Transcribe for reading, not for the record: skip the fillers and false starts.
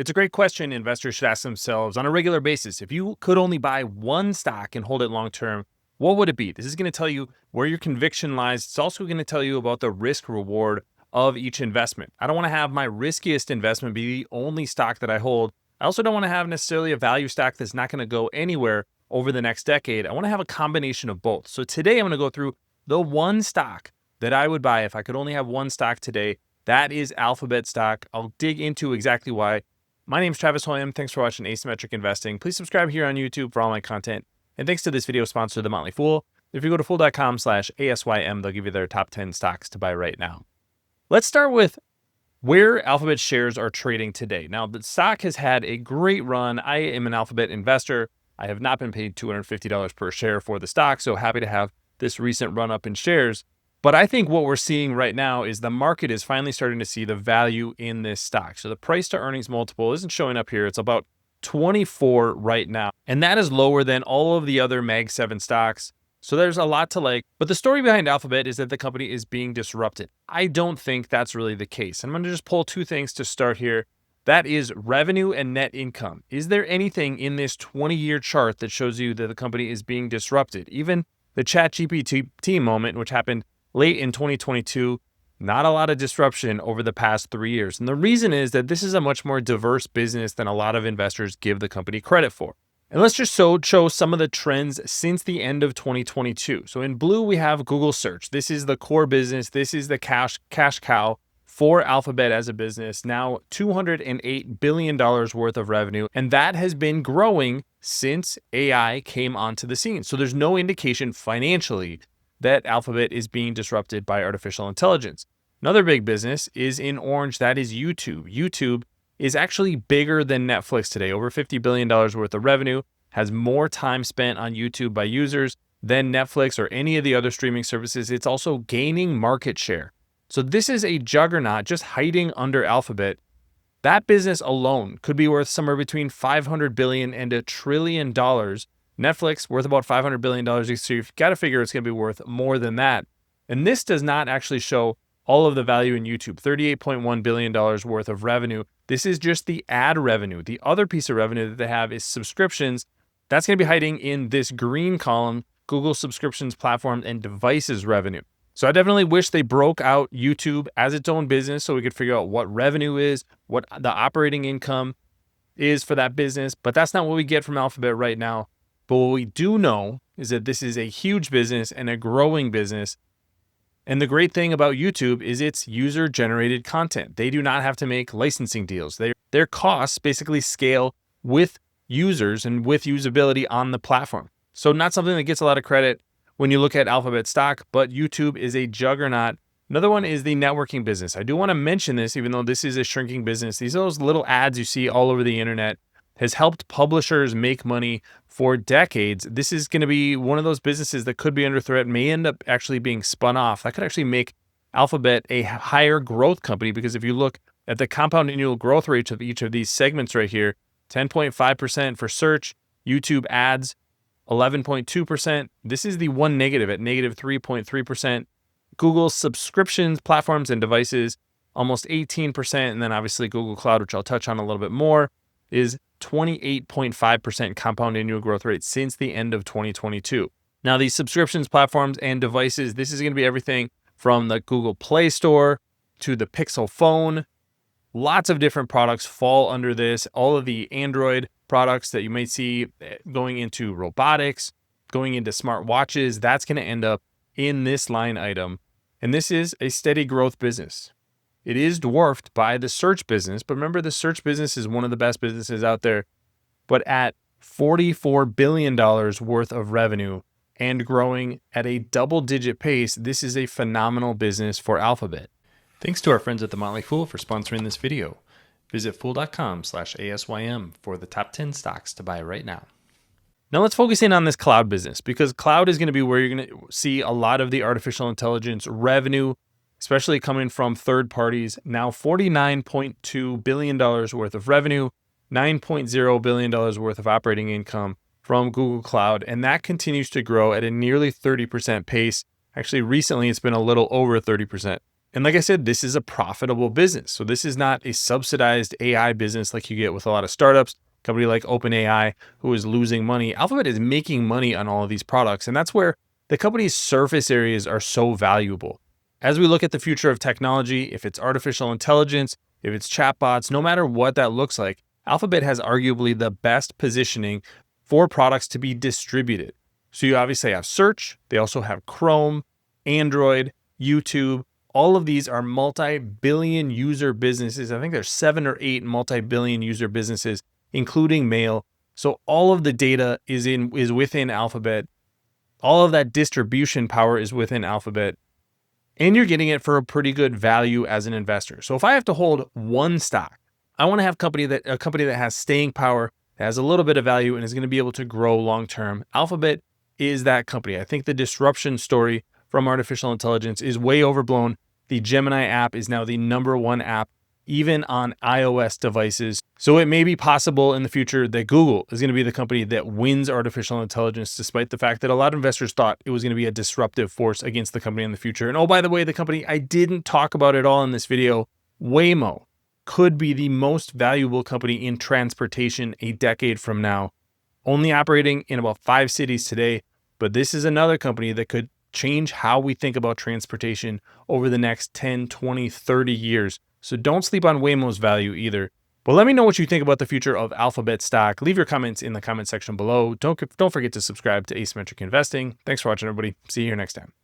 It's a great question investors should ask themselves on a regular basis. If you could only buy one stock and hold it long term, what would it be? This is going to tell you where your conviction lies. It's also going to tell you about the risk reward of each investment. I don't want to have my riskiest investment be the only stock that I hold. I also don't want to have necessarily a value stock that's not going to go anywhere over the next decade. I want to have a combination of both. So today I'm going to go through the one stock that I would buy if I could only have one stock today. That is Alphabet stock. I'll dig into exactly why. My name is Travis Hoyam. Thanks for watching Asymmetric Investing. Please subscribe here on YouTube for all my content. And thanks to this video sponsor, The Motley Fool. If you go to fool.com/ASYM, they'll give you their top 10 stocks to buy right now. Let's start with where Alphabet shares are trading today. Now, the stock has had a great run. I am an Alphabet investor. I have not been paid $250 per share for the stock, so happy to have this recent run up in shares. But I think what we're seeing right now is the market is finally starting to see the value in this stock. So the price to earnings multiple isn't showing up here. It's about 24 right now. And that is lower than all of the other Mag 7 stocks. So there's a lot to like. But the story behind Alphabet is that the company is being disrupted. I don't think that's really the case. I'm going to just pull two things to start here. That is revenue and net income. Is there anything in this 20-year chart that shows you that the company is being disrupted? Even the ChatGPT moment, which happened late in 2022, not a lot of disruption over the past 3 years. And the reason is that this is a much more diverse business than a lot of investors give the company credit for. And let's just show some of the trends since the end of 2022. So in blue, we have Google search. This is the core business. This is the cash cow for Alphabet as a business. Now $208 billion worth of revenue. And that has been growing since AI came onto the scene. So there's no indication financially that Alphabet is being disrupted by artificial intelligence. Another big business is in orange. That is YouTube. YouTube is actually bigger than Netflix today. Over $50 billion worth of revenue, has more time spent on YouTube by users than Netflix or any of the other streaming services. It's also gaining market share. So this is a juggernaut just hiding under Alphabet. That business alone could be worth somewhere between $500 billion and $1 trillion. Netflix worth about $500 billion. So you've got to figure it's going to be worth more than that. And this does not actually show all of the value in YouTube, $38.1 billion worth of revenue. This is just the ad revenue. The other piece of revenue that they have is subscriptions. That's going to be hiding in this green column, Google subscriptions, platform, and devices revenue. So I definitely wish they broke out YouTube as its own business so we could figure out what revenue is, what the operating income is for that business. But that's not what we get from Alphabet right now. But what we do know is that this is a huge business and a growing business. And the great thing about YouTube is it's user-generated content. They do not have to make licensing deals. Their costs basically scale with users and with usability on the platform. So not something that gets a lot of credit when you look at Alphabet stock, but YouTube is a juggernaut. Another one is the networking business. I do want to mention this, even though this is a shrinking business. These are those little ads you see all over the internet. Has helped publishers make money for decades. This is going to be one of those businesses that could be under threat, may end up actually being spun off. That could actually make Alphabet a higher growth company, because if you look at the compound annual growth rates of each of these segments right here, 10.5% for search, YouTube ads, 11.2%. This is the one negative at negative 3.3%. Google subscriptions, platforms, and devices, almost 18%. And then obviously Google Cloud, which I'll touch on a little bit more, is 28.5% compound annual growth rate since the end of 2022. Now, these subscriptions, platforms, and devices, this is going to be everything from the Google Play Store to the Pixel phone. Lots of different products fall under this. All of the Android products that you might see going into robotics, going into smart watches, that's going to end up in this line item. And this is a steady growth business. It is dwarfed by the search business, but remember, the search business is one of the best businesses out there. But at $44 billion worth of revenue and growing at a double-digit pace, this is a phenomenal business for Alphabet. Thanks to our friends at The Motley Fool for sponsoring this video. Visit fool.com/ASYM for the top 10 stocks to buy right now. Now let's focus in on this cloud business, because cloud is going to be where you're going to see a lot of the artificial intelligence revenue, especially coming from third parties. Now $49.2 billion worth of revenue, $9.0 billion worth of operating income from Google Cloud. And that continues to grow at a nearly 30% pace. Actually, recently it's been a little over 30%. And like I said, this is a profitable business. So this is not a subsidized AI business like you get with a lot of startups. Company like OpenAI, who is losing money. Alphabet is making money on all of these products. And that's where the company's surface areas are so valuable. As we look at the future of technology, if it's artificial intelligence, if it's chatbots, no matter what that looks like, Alphabet has arguably the best positioning for products to be distributed. So you obviously have search. They also have Chrome, Android, YouTube. All of these are multi-billion user businesses. I think there's 7 or 8 multi-billion user businesses, including mail. So all of the data is within Alphabet. All of that distribution power is within Alphabet. And you're getting it for a pretty good value as an investor. So if I have to hold one stock, I want to have a company that has staying power, that has a little bit of value, and is going to be able to grow long term. Alphabet is that company. I think the disruption story from artificial intelligence is way overblown. The Gemini app is now the #1 app, even on iOS devices. So it may be possible in the future that Google is going to be the company that wins artificial intelligence, despite the fact that a lot of investors thought it was going to be a disruptive force against the company in the future. And oh, by the way, the company I didn't talk about at all in this video, Waymo, could be the most valuable company in transportation a decade from now. Only operating in about 5 cities today, but this is another company that could change how we think about transportation over the next 10, 20, 30 years. So don't sleep on Waymo's value either. But let me know what you think about the future of Alphabet stock. Leave your comments in the comment section below. Don't forget to subscribe to Asymmetric Investing. Thanks for watching, everybody. See you here next time.